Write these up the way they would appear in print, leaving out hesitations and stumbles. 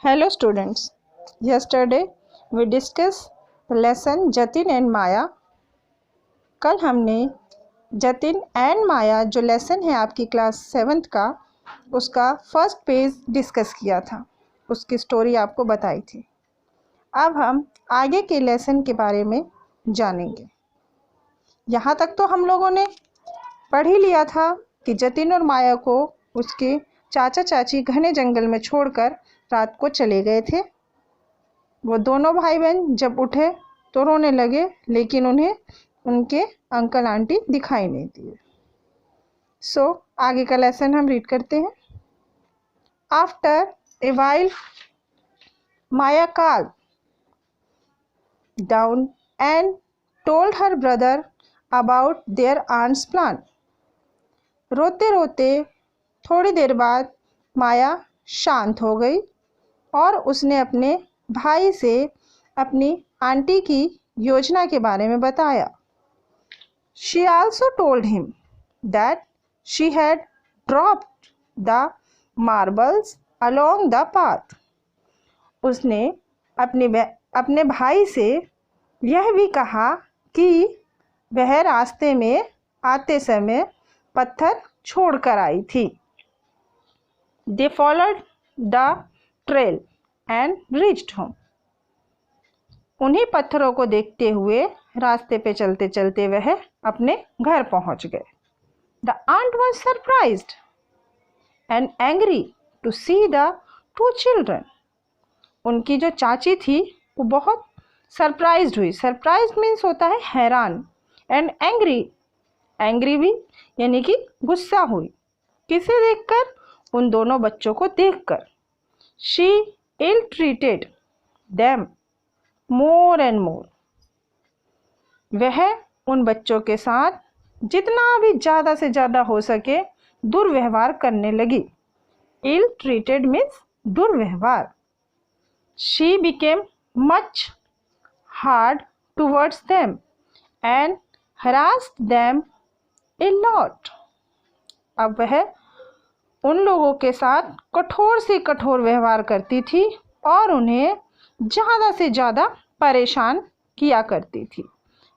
Hello students, yesterday we discussed the lesson Jatin and Maya. कल हमने Jatin and माया जो लेसन है आपकी क्लास 7th का, उसका फर्स्ट पेज डिस्कस किया था, उसकी स्टोरी आपको बताई थी। अब हम आगे के लेसन के बारे में जानेंगे। यहाँ तक तो हम लोगों ने पढ़ ही लिया था कि जतिन और माया को उसके चाचा चाची घने जंगल में छोड़कर रात को चले गए थे। वो दोनों भाई बहन जब उठे तो रोने लगे, लेकिन उन्हें उनके अंकल आंटी दिखाई नहीं दिए। आगे का लेसन हम रीड करते हैं। After a while Maya calmed down and told her brother about their aunt's plan. रोते रोते थोड़ी देर बाद माया शांत हो गई और उसने अपने भाई से अपनी आंटी की योजना के बारे में बताया। She also told him that she had dropped the marbles along the path. उसने अपने भाई से यह भी कहा कि वह रास्ते में आते समय पत्थर छोड़कर आई थी। They followed the trail and reached home. उन्हीं पत्थरों को देखते हुए रास्ते पे चलते चलते वह अपने घर पहुंच गए। The aunt was surprised and angry to see the two children. उनकी जो चाची थी वो बहुत सरप्राइज्ड हुई। सरप्राइज्ड मीन्स होता है हैरान, एंड एंग्री भी यानी कि गुस्सा हुई। किसे देखकर? उन दोनों बच्चों को देखकर। She ill-treated them more and more. वह उन बच्चों के साथ जितना भी ज़्यादा से ज़्यादा हो सके दुर्व्यवहार करने लगी। Ill-treated means दुर्व्यवहार। She became much hard towards them and harassed them a lot. अब वह उन लोगों के साथ कठोर से कठोर व्यवहार करती थी और उन्हें ज़्यादा से ज़्यादा परेशान किया करती थी।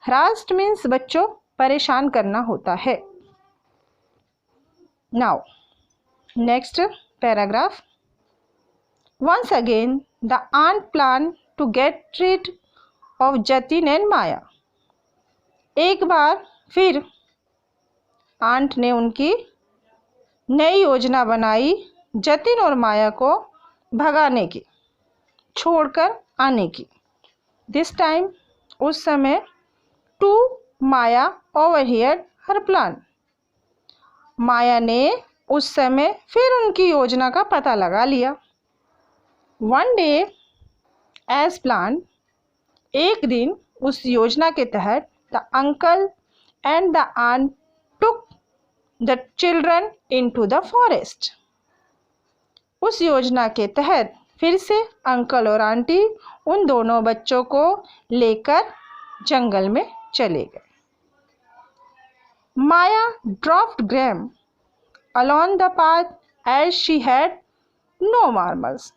हरास्ड मीन्स बच्चों परेशान करना होता है। Now next paragraph. Once again the aunt planned to get rid of Jatin and Maya. एक बार फिर आंट ने उनकी नई योजना बनाई जतिन और माया को भगाने की, छोड़कर आने की। दिस टाइम उस समय टू माया ओवरहियर्ड हर प्लान. माया ने उस समय फिर उनकी योजना का पता लगा लिया। वन डे एज प्लान, एक दिन उस योजना के तहत the uncle and the aunt took the children into the forest. उस योजना के तहत फिर से अंकल और आंटी उन दोनों बच्चों को लेकर जंगल में चले गए। Maya dropped gram along the path as she had no marbles.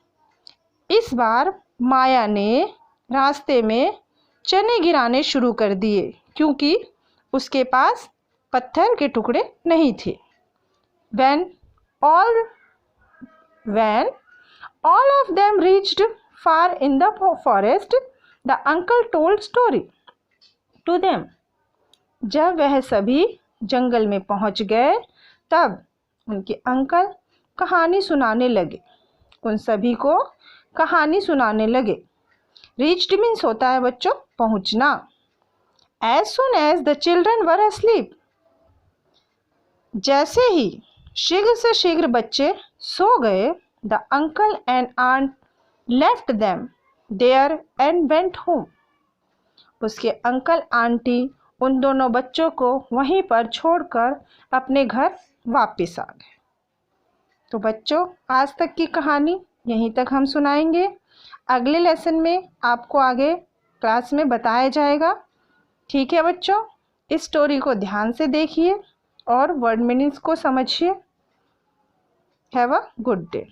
इस बार माया ने रास्ते में चने गिराने शुरू कर दिए क्योंकि उसके पास पत्थर के टुकड़े नहीं थे। When all of them reached far in the forest, the uncle told story to them. जब वह सभी जंगल में पहुंच गए तब उनके अंकल कहानी सुनाने लगे, उन सभी को कहानी सुनाने लगे। Reached मीन्स होता है बच्चों पहुंचना। As soon as the children were asleep, जैसे ही शीघ्र से शीघ्र बच्चे सो गए, the uncle and aunt left them there and went home. उसके अंकल आंटी उन दोनों बच्चों को वहीं पर छोड़कर अपने घर वापस आ गए। तो बच्चों आज तक की कहानी यहीं तक हम सुनाएंगे। अगले लेसन में आपको आगे क्लास में बताया जाएगा। ठीक है बच्चों, इस स्टोरी को ध्यान से देखिए और वर्ड मीनिंग्स को समझिए। Have a good day.